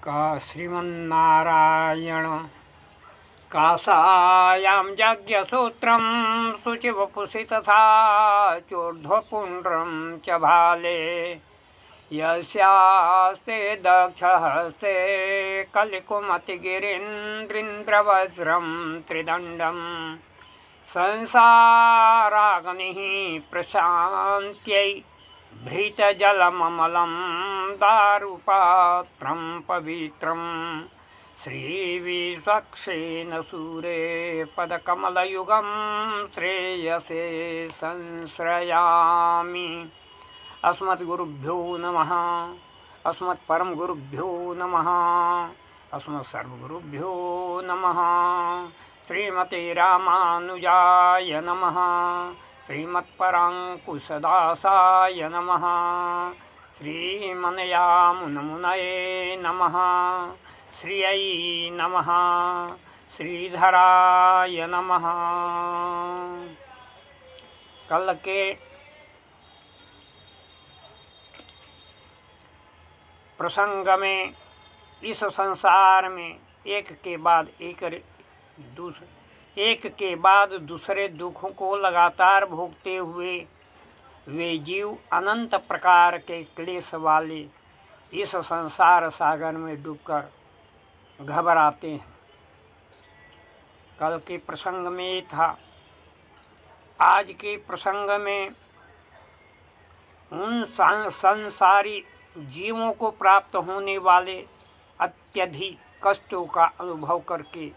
का श्रीमन्नारायण कासायां यज्ञसूत्रं शुचिवपुषि तथा चोर्ध्वपुण्ड्रं च भाले यस्यास्ते दक्षहस्ते कलिकुमतिगिरीन्द्रवज्रं त्रिदण्डं संसाराग्निः प्रशान्त्यै भृतजलममलं दारुपात्रं पवित्रं श्रीविश्वक्सेन सूरे पदकमलयुगं श्रेयसे संश्रयामि। अस्मद्गुरुभ्यो नमः। अस्मत्परमगुरुभ्यो नमः। अस्मत्सर्वगुरुभ्यो नमः। श्रीमते रामानुजाय नमः। श्रीमत्पराङ्कुशदासाय नमः। श्रीमनयामुनमुनये नमः। श्रियै नमः। श्रीधराय नमः। कल के प्रसंग में इस संसार में एक के बाद दूसरे दुखों को लगातार भोगते हुए वे जीव अनंत प्रकार के क्लेश वाले इस संसार सागर में डूबकर घबराते हैं। कल के प्रसंग में ये था। आज के प्रसंग में उन संसारी जीवों को प्राप्त होने वाले अत्यधिक कष्टों का अनुभव करके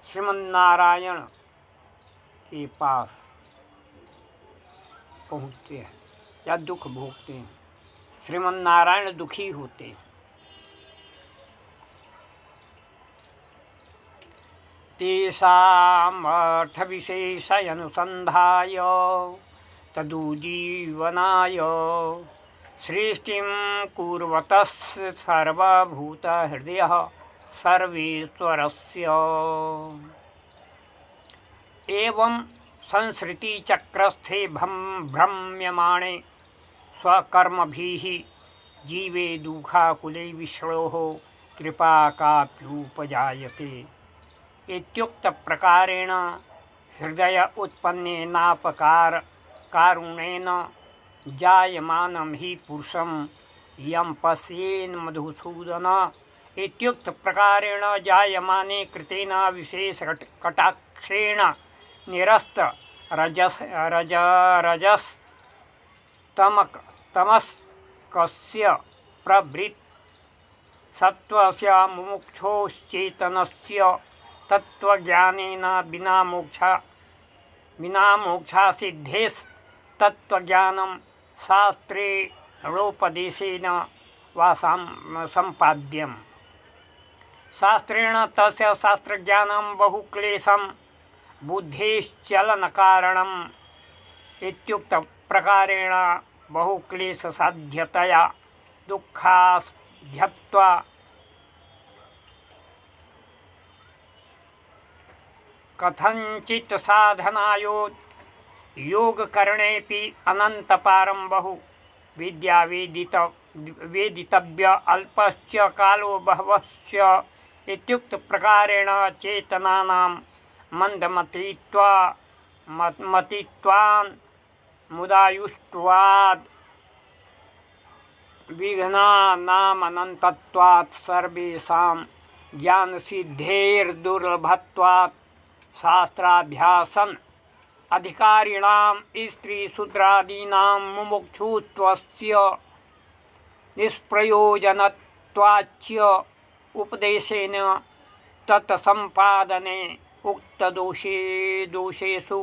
श्रीमन्नारायण के पास पहुँचते हैं या दुख भोगते हैं। श्रीमन्नारायण दुखी होते हैं। तेषामर्थविशेषयनुसन्धाय तदुज्जीवनाय सृष्टिं कुर्वतः सर्वभूतहृदयः सर्वेश्वरस्य एवं संसृतिचक्रस्थे भ्रम्यमाणे स्वकर्मभिः जीवे दुःखाकुले विष्णोः कृपाकाप्युपजायते इत्युक्तप्रकारेण हृदय उत्पन्नेनापकारुणेन जायमानं हि पुरुषं यं पश्येन् मधुसूदन इत्युक्तप्रकारेण जायमाने कृतेन विशेषकटाक्षेण निरस्त रजस्तमस्कस्य प्रवृत्त सत्त्वस्य मुमुक्षोश्चेतनस्य तत्त्वज्ञानेन विना मोक्षासिद्धेस्तत्त्वज्ञानं शास्त्रेणोपदेशेन वा सम्पाद्यम्। शास्त्रेण तस्य शास्त्रज्ञानं बहुक्लेशं बुद्धेश्चलनकारणम् इत्युक्तप्रकारेण बहुक्लेशसाध्यतया दुःखास्ध्यक्त्वा कथंचित् साधनायो योगकरणेऽपि अनन्तपारं बहु विद्या वेदितव्य अल्पश्च कालो बहवश्च इत्युक्तप्रकारेण चेतनानां मतित्वान् मुदायुष्ट्वाद् विघ्नानामनन्तत्वात् सर्वेषां ज्ञानसिद्धेर्दुर्लभत्वात् शास्त्राभ्यासन् अधिकारिणां स्त्रीशूद्रादीनां मुमुक्षुत्वस्य निष्प्रयोजनत्वाच्च उपदेशेन तत्सम्पादने उक्तदोषेषु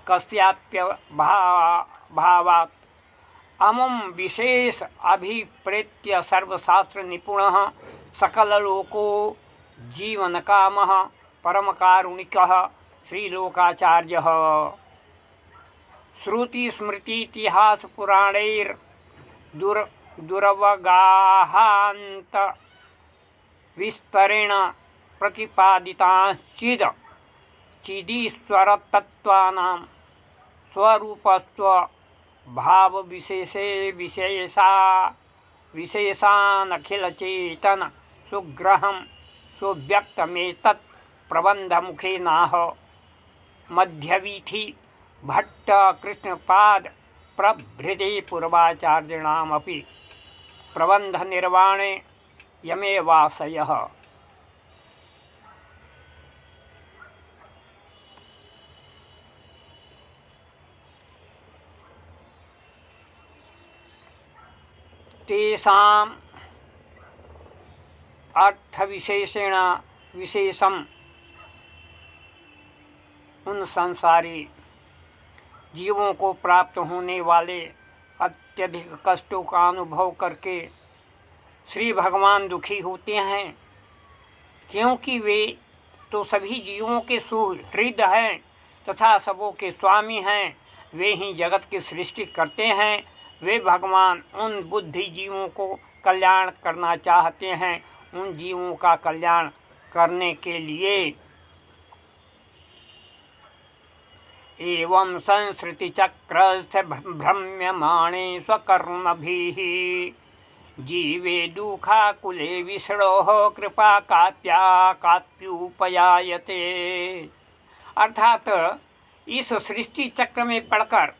कस्याप्यभावात् अमुं विशेष अभिप्रेत्य सर्वशास्त्रनिपुणः सकललोको जीवनकामः परमकारुणिकः श्रीलोकाचार्यः श्रुतिस्मृतिइतिहासपुराणैर्दुरवगाहान्त विस्तरेण प्रतिपादिताश्चिदीश्वरतत्त्वानां स्वरूपस्व भावविशेषे विशेषान अखिल चेतन सुग्रहम सुव्यक्तमेतत् प्रबंध मुखे नाह मध्यवीथि भट्ट कृष्णपाद प्रभृति पूर्वाचार्यणामपि प्रबंध निर्वाणे यमेवाशयः। तेषाम् अर्थविशेषेण विशेषम उन संसारी जीवों को प्राप्त होने वाले अत्यधिक कष्टों का अनुभव करके श्री भगवान दुखी होते हैं, क्योंकि वे तो सभी जीवों के सुहृद हैं तथा सबों के स्वामी हैं। वे ही जगत की सृष्टि करते हैं। वे भगवान उन बुद्धि जीवों को कल्याण करना चाहते हैं। उन जीवों का कल्याण करने के लिए एवं संस्कृति चक्रस्थ भ्रम्यमाणे स्वकर्मभिः जीवे दुःखाकुले विषणोः कृपा काप्युपयायते। अर्थात इस सृष्टि चक्र में पड़कर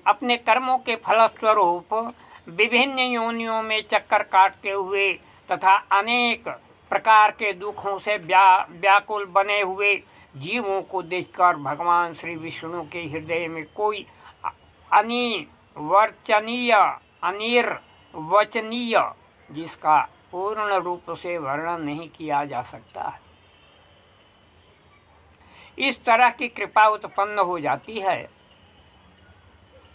अपने कर्मों के फलस्वरूप विभिन्न योनियों में चक्कर काटते हुए तथा अनेक प्रकार के दुखों से व्याकुल बने हुए जीवों को देखकर भगवान श्री विष्णु के हृदय में कोई अनिर्वचनीय जिसका पूर्ण रूप से वर्णन नहीं किया जा सकता है, इस तरह की कृपा उत्पन्न हो जाती है।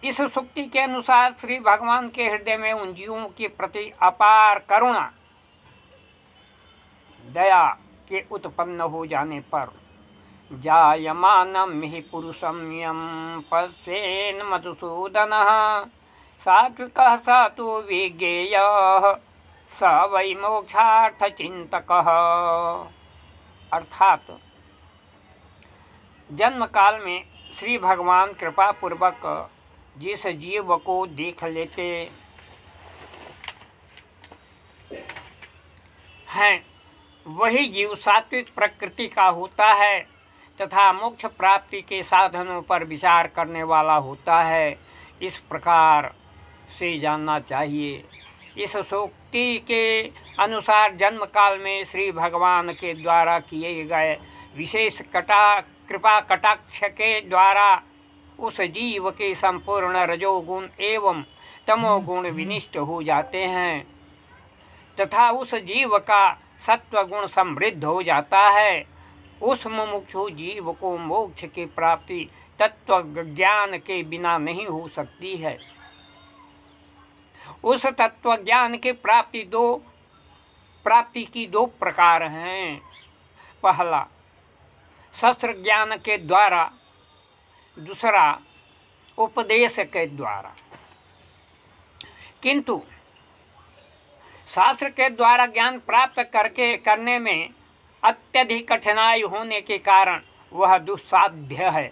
इस सूक्ति के अनुसार श्री भगवान के हृदय में उन जीवों के प्रति अपार करुणा दया के उत्पन्न हो जाने पर जायमानं हि पुरुषं यं पश्येन् मधुसूदनः सात्विकः स तु विज्ञेयः स वै मोक्षार्थचिन्तकः। अर्थात जन्म काल में श्री भगवान कृपा पूर्वक जिस जीव को देख लेते हैं वही जीव सात्विक प्रकृति का होता है तथा मोक्ष प्राप्ति के साधनों पर विचार करने वाला होता है। इस प्रकार से जानना चाहिए। इस सूक्ति के अनुसार जन्म काल में श्री भगवान के द्वारा किए गए विशेष कृपा कटाक्ष के द्वारा उस जीव के संपूर्ण रजोगुण एवं तमोगुण विनिष्ट हो जाते हैं तथा उस जीव का सत्वगुण समृद्ध हो जाता है। उस मुमुक्षु जीव को मोक्ष की प्राप्ति तत्व ज्ञान के बिना नहीं हो सकती है। उस तत्व ज्ञान की प्राप्ति की दो प्रकार हैं। पहला शस्त्र ज्ञान के द्वारा, दूसरा उपदेश के द्वारा। किंतु शास्त्र के द्वारा ज्ञान प्राप्त करने में अत्यधिक कठिनाई होने के कारण वह दुस्साध्य है।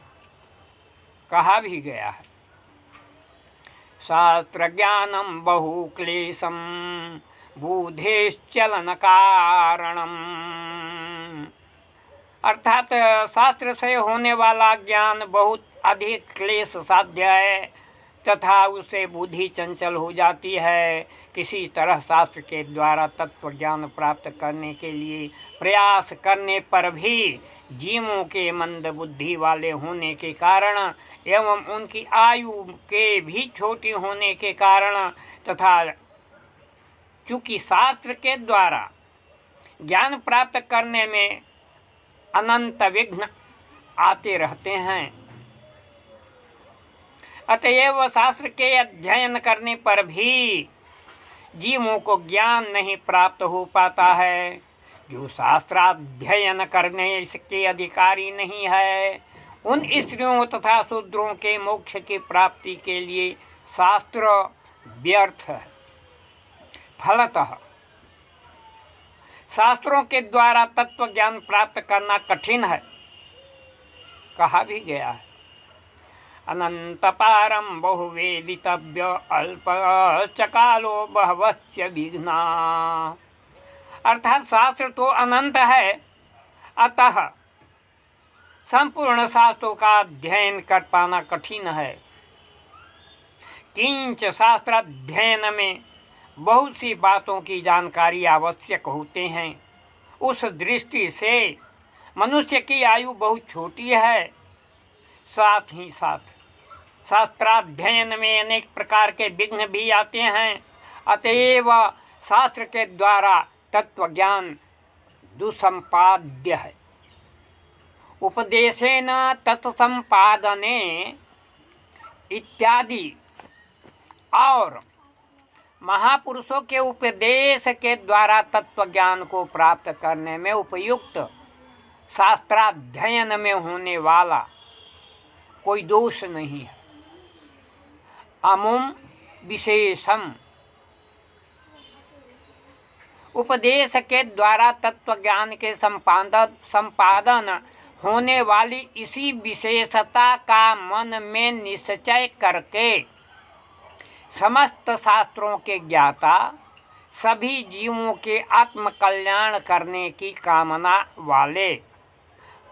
कहा भी गया है, शास्त्र ज्ञानम बहु क्लेशम बुद्धेश्चलन कारणम। अर्थात शास्त्र से होने वाला ज्ञान बहुत अधिक क्लेश साध्य है तथा उससे बुद्धि चंचल हो जाती है। किसी तरह शास्त्र के द्वारा तत्व ज्ञान प्राप्त करने के लिए प्रयास करने पर भी जीवों के मंद बुद्धि वाले होने के कारण एवं उनकी आयु के भी छोटी होने के कारण तथा चूँकि शास्त्र के द्वारा ज्ञान प्राप्त करने में अनंत विघ्न आते रहते हैं, अतएव शास्त्र के अध्ययन करने पर भी जीवों को ज्ञान नहीं प्राप्त हो पाता है। जो शास्त्राध्ययन करने के अधिकारी नहीं है उन स्त्रियों तथा शूद्रों के मोक्ष की प्राप्ति के लिए शास्त्र व्यर्थ है। फलतः शास्त्रों के द्वारा तत्व ज्ञान प्राप्त करना कठिन है। कहा भी गया है, अनंतपारम बहुवेदितव्य अल्पश्च कालो बहवश्च विघ्ना। अर्थात शास्त्र तो अनंत है, अतः संपूर्ण शास्त्रों का अध्ययन कर पाना कठिन है। किंच शास्त्राध्ययन में बहुत सी बातों की जानकारी आवश्यक होते हैं। उस दृष्टि से मनुष्य की आयु बहुत छोटी है। साथ ही साथ शास्त्राध्ययन में अनेक प्रकार के विघ्न भी आते हैं। अतएव शास्त्र के द्वारा तत्वज्ञान दुसंपाद्य है। उपदेशेन तत्संपादने इत्यादि और महापुरुषों के उपदेश के द्वारा तत्वज्ञान को प्राप्त करने में उपयुक्त शास्त्राध्ययन में होने वाला कोई दोष नहीं है। अमुम विशेषम, उपदेश के द्वारा तत्वज्ञान के संपादन होने वाली इसी विशेषता का मन में निश्चय करके समस्त शास्त्रों के ज्ञाता सभी जीवों के आत्म कल्याण करने की कामना वाले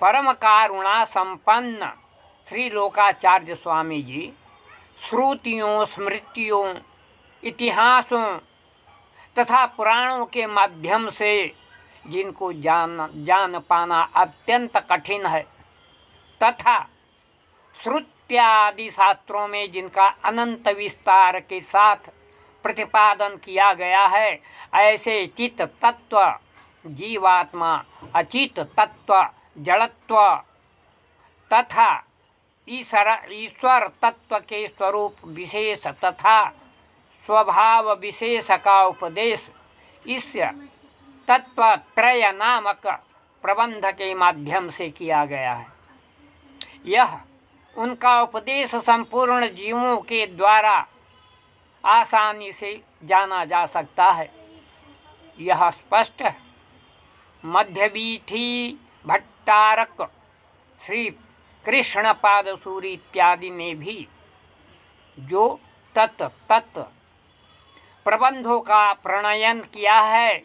परम कारुणा संपन्न श्री लोकाचार्य स्वामी जी श्रुतियों, स्मृतियों, इतिहासों तथा पुराणों के माध्यम से जिनको जान पाना अत्यंत कठिन है तथा श्रुत्यादि शास्त्रों में जिनका अनंत विस्तार के साथ प्रतिपादन किया गया है, ऐसे चित्त तत्व, जीवात्मा, अचित तत्व, जड़त्व तथा ईश्वर तत्व के स्वरूप विशेष तथा स्वभाव विशेष का उपदेश इस तत्वत्रय नामक प्रबंध के माध्यम से किया गया है। यह उनका उपदेश संपूर्ण जीवों के द्वारा आसानी से जाना जा सकता है। यह स्पष्ट है। मध्यवीथी भट्टारक, श्री कृष्णपाद सूरी इत्यादि ने भी जो तत्व प्रबंधों का प्रणयन किया है,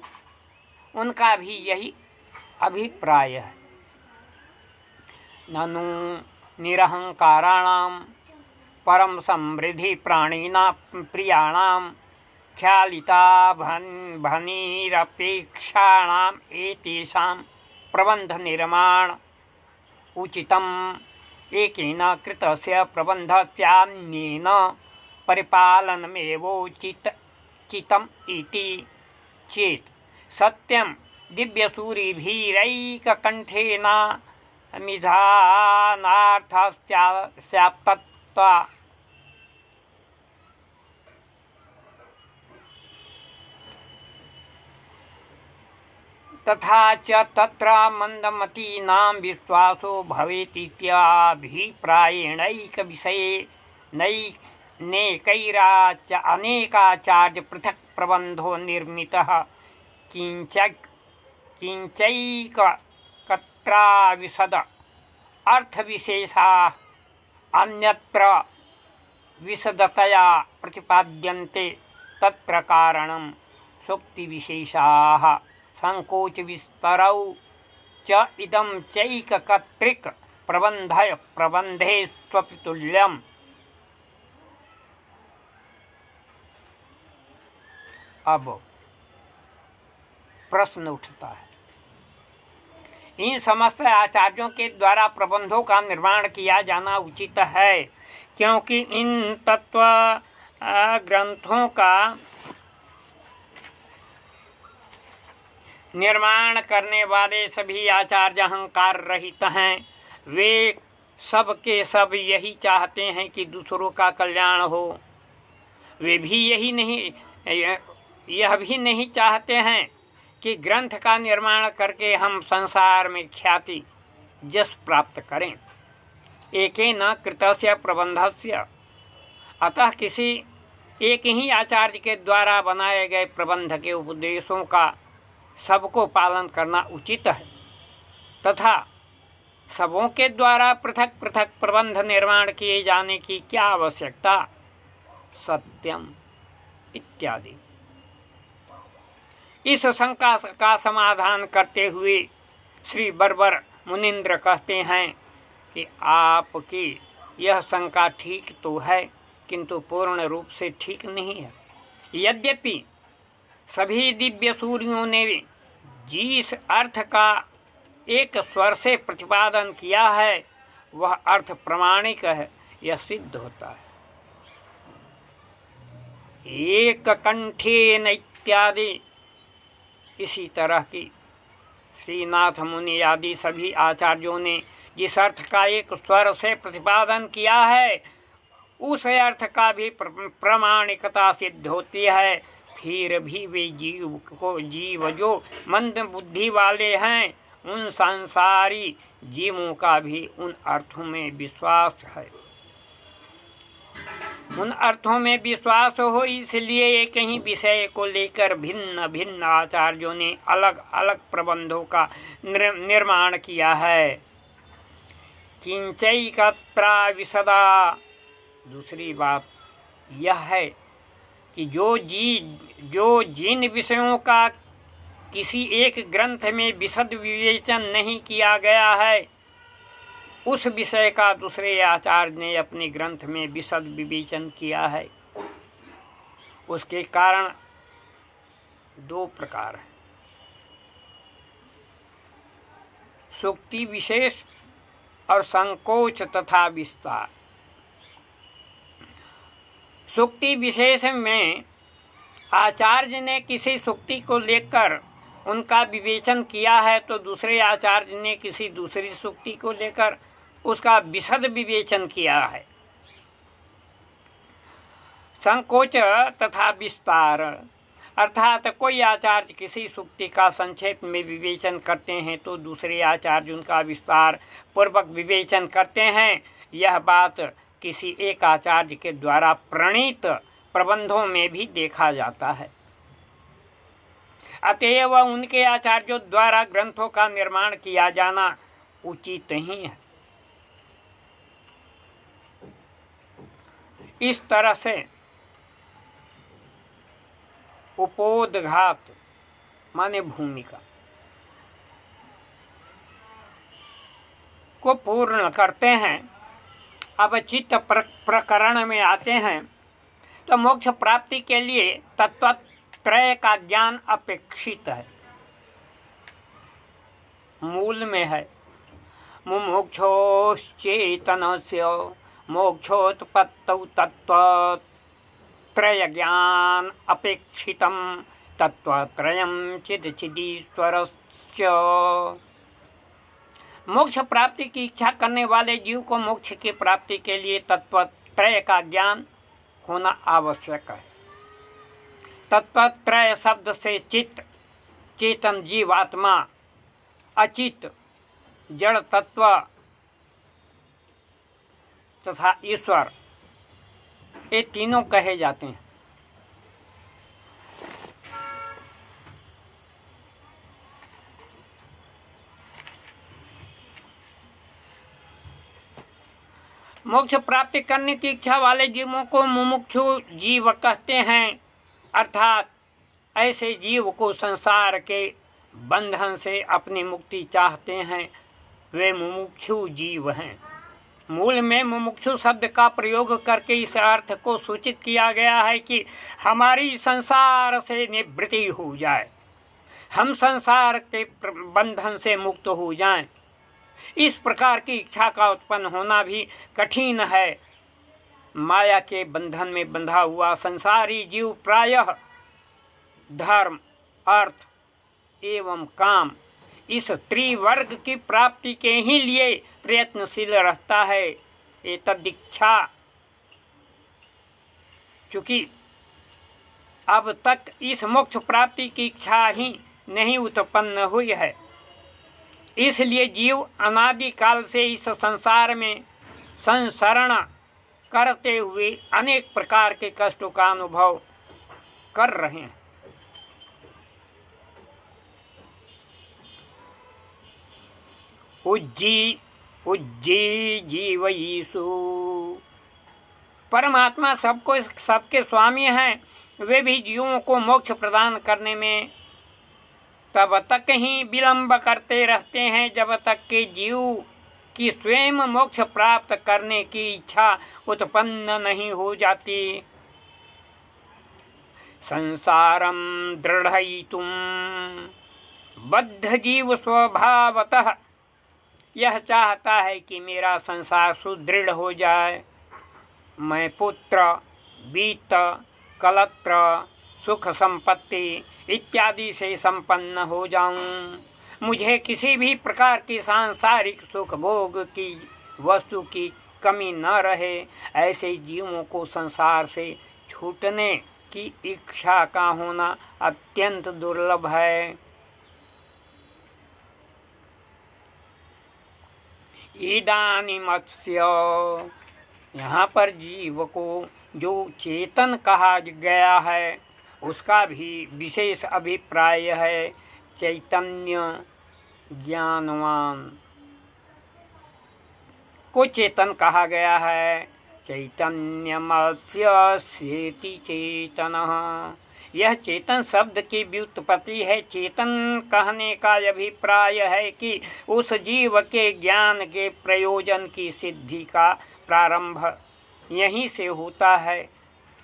उनका भी यही अभिप्राय है। ननु निरहंकाराणां परम समृद्धि प्राणिना प्रियाणां ख्यालिता भनिरपेक्षाणाम् एतेषां प्रबंध निर्माण उचितम् एकेन कृतस्य प्रबन्धस्यान्येन परिपालनमेवोचितम् इति चेत् सत्यं दिव्यसूरिभिरैककण्ठेन मिधानार्थस्याप्तत्वा तथा च तत्र मन्दमतीनां विश्वासो भवेतित्याभिप्रायेणैकविषये नैकैराच अनेकाचार्य पृथक् प्रबन्धो निर्मितः किञ्चैकत्राविशद अर्थविशेषा अन्यत्र विशदतया प्रतिपाद्यन्ते। तत्र कारणं सूक्तिविशेषाः संकोचविस्तरौ च इदं चैककर्तृक प्रबन्धे स्वपि तुल्यम्। अब प्रश्न उठता है, इन समस्त आचार्यों के द्वारा प्रबंधों का निर्माण किया जाना उचित है, क्योंकि इन तत्व ग्रंथों का निर्माण करने वाले सभी आचार्य अहंकार रहित हैं। वे सब के सब यही चाहते हैं कि दूसरों का कल्याण हो। वे भी यह भी नहीं चाहते हैं कि ग्रंथ का निर्माण करके हम संसार में ख्याति यश प्राप्त करें। एकेन कृतस्य प्रबंधस्य, अतः किसी एक ही आचार्य के द्वारा बनाए गए प्रबंध के उपदेशों का सबको पालन करना उचित है तथा सबों के द्वारा पृथक पृथक प्रबंध निर्माण किए जाने की क्या आवश्यकता, सत्यम इत्यादि। इस शंका का समाधान करते हुए श्री बर्बर मुनिंद्र कहते हैं कि आपकी यह शंका ठीक तो है, किंतु पूर्ण रूप से ठीक नहीं है। यद्यपि सभी दिव्य सूर्यों ने जिस अर्थ का एक स्वर से प्रतिपादन किया है वह अर्थ प्रमाणिक है, यह सिद्ध होता है। एक कंठेन इत्यादि इसी तरह की श्रीनाथ मुनि आदि सभी आचार्यों ने जिस अर्थ का एक स्वर से प्रतिपादन किया है उस अर्थ का भी प्रमाणिकता सिद्ध होती है। फिर भी वे जीव जो मंद बुद्धि वाले हैं उन संसारी जीवों का भी उन अर्थों में विश्वास है। उन अर्थों में विश्वास हो, इसलिए एक ही विषय को लेकर भिन्न भिन्न आचार्यों ने अलग अलग प्रबंधों का निर्माण किया है। किंचैकत्रा विशदा, दूसरी बात यह है कि जो जिन विषयों का किसी एक ग्रंथ में विशद विवेचन नहीं किया गया है उस विषय का दूसरे आचार्य ने अपने ग्रंथ में विशद विवेचन किया है। उसके कारण दो प्रकार हैं, सूक्ति विशेष और संकोच तथा विस्तार। सूक्ति विशेष में आचार्य ने किसी सूक्ति को लेकर उनका विवेचन किया है तो दूसरे आचार्य ने किसी दूसरी सूक्ति को लेकर उसका विशद विवेचन किया है। संकोच तथा विस्तार अर्थात कोई आचार्य किसी सूक्ति का संक्षेप में विवेचन करते हैं तो दूसरे आचार्य उनका विस्तार पूर्वक विवेचन करते हैं। यह बात किसी एक आचार्य के द्वारा प्रणीत प्रबंधों में भी देखा जाता है। अतएव उनके आचार्यों द्वारा ग्रंथों का निर्माण किया जाना उचित ही है। इस तरह से उपोद्घात माने भूमिका को पूर्ण करते हैं। अब चित्त प्रकरण में आते हैं तो मोक्ष प्राप्ति के लिए तत्वत्रय का ज्ञान अपेक्षित है। मूल में है मुमुक्षोश्चेतनस्य मोक्षोत्पत्तौ तत्वत्रय ज्ञान अपेक्षितं तत्वत्रयं चिदचिदीश्वरस्य। मोक्ष प्राप्ति की इच्छा करने वाले जीव को मोक्ष की प्राप्ति के लिए तत्वत्रय का ज्ञान होना आवश्यक है। तत्वत्रय शब्द से चित्त, चेतन जीवात्मा, अचित जड़ तत्व तथा ईश्वर ये तीनों कहे जाते हैं। मोक्ष प्राप्ति करने की इच्छा वाले जीवों को मुमुक्षु जीव कहते हैं, अर्थात ऐसे जीव को संसार के बंधन से अपनी मुक्ति चाहते हैं, वे मुमुक्षु जीव हैं। मूल में मुमुक्षु शब्द का प्रयोग करके इस अर्थ को सूचित किया गया है कि हमारी संसार से निवृत्ति हो जाए, हम संसार के बंधन से मुक्त हो जाएं। इस प्रकार की इच्छा का उत्पन्न होना भी कठिन है। माया के बंधन में बंधा हुआ संसारी जीव प्रायः धर्म, अर्थ एवं काम इस त्रिवर्ग की प्राप्ति के ही लिए प्रयत्नशील रहता है। ये तदिच्छा, चूँकि अब तक इस मोक्ष प्राप्ति की इच्छा ही नहीं उत्पन्न हुई है, इसलिए जीव अनादिकाल से इस संसार में संसरण करते हुए अनेक प्रकार के कष्टों का अनुभव कर रहे हैं। उज्जीवयीषु। परमात्मा सबको सबके स्वामी हैं। वे भी जीवों को मोक्ष प्रदान करने में तब तक ही विलंब करते रहते हैं जब तक कि जीव की स्वयं मोक्ष प्राप्त करने की इच्छा उत्पन्न नहीं हो जाती। संसारम दृढ़यितुम बद्ध जीव स्वभावतः यह चाहता है कि मेरा संसार सुदृढ़ हो जाए, मैं पुत्र, वित्त, कलत्र, सुख संपत्ति इत्यादि से संपन्न हो जाऊं। मुझे किसी भी प्रकार की सांसारिक सुख भोग की वस्तु की कमी न रहे। ऐसे जीवों को संसार से छूटने की इच्छा का होना अत्यंत दुर्लभ है। इदानीमस्य यहाँ पर जीव को जो चेतन कहा गया है उसका भी विशेष अभिप्राय है। चैतन्य ज्ञानवान को चेतन कहा गया है। चैतन्यमस्येति चेतनः, यह चेतन शब्द की व्युत्पत्ति है। चेतन कहने का अभिप्राय है कि उस जीव के ज्ञान के प्रयोजन की सिद्धि का प्रारंभ यहीं से होता है,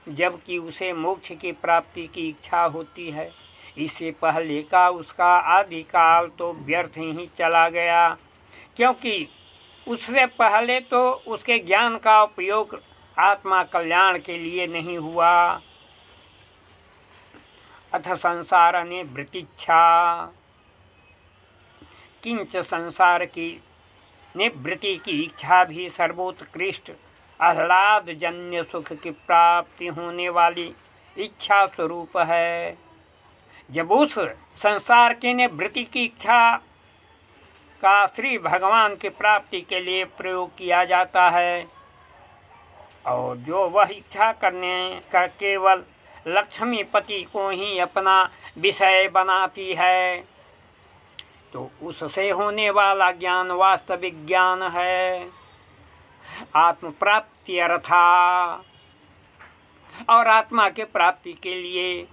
जबकि उसे मोक्ष की प्राप्ति की इच्छा होती है। इससे पहले का उसका आदिकाल तो व्यर्थ ही चला गया, क्योंकि उससे पहले तो उसके ज्ञान का उपयोग आत्मा कल्याण के लिए नहीं हुआ। अथ संसार निवृत्तिच्छा, किंच संसार की निवृत्ति की इच्छा भी सर्वोत्कृष्ट आह्लाद जन्य सुख की प्राप्ति होने वाली इच्छा स्वरूप है। जब उस संसार की निवृत्ति की इच्छा का श्री भगवान की प्राप्ति के लिए प्रयोग किया जाता है और जो वह इच्छा करने का केवल लक्ष्मीपति को ही अपना विषय बनाती है, तो उससे होने वाला ज्ञान वास्तविक ज्ञान है, आत्म प्राप्ति अर्था। और आत्मा के प्राप्ति के लिए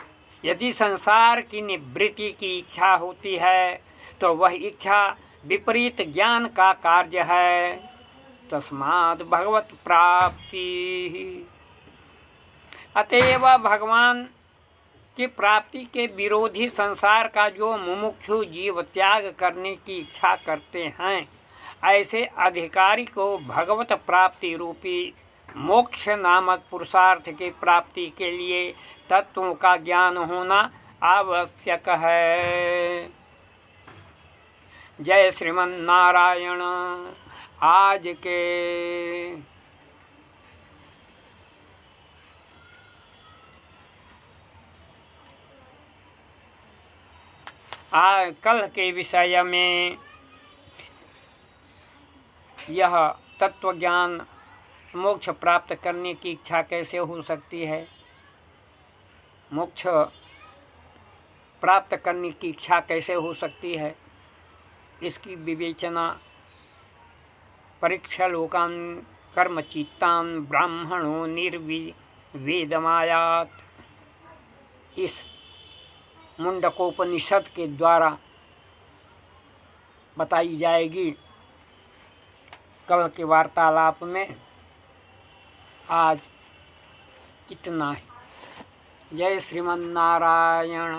यदि संसार की निवृत्ति की इच्छा होती है तो वह इच्छा विपरीत ज्ञान का कार्य है। तस्माद् भगवत प्राप्ति, अतएव भगवान की प्राप्ति के विरोधी संसार का जो मुमुक्षु जीव त्याग करने की इच्छा करते हैं, ऐसे अधिकारी को भगवत प्राप्ति रूपी मोक्ष नामक पुरुषार्थ की प्राप्ति के लिए तत्वों का ज्ञान होना आवश्यक है। जय श्रीमन नारायण। आज कल के विषय में यह तत्व ज्ञान मोक्ष प्राप्त करने की इच्छा कैसे हो सकती है, मोक्ष प्राप्त करने की इच्छा कैसे हो सकती है, इसकी विवेचना परीक्षा लोकान कर्मचित्तान ब्राह्मणो निर्विवेदमायात इस मुंडकोपनिषद के द्वारा बताई जाएगी। कल के वार्तालाप में आज इतना ही। जय श्रीमन नारायण।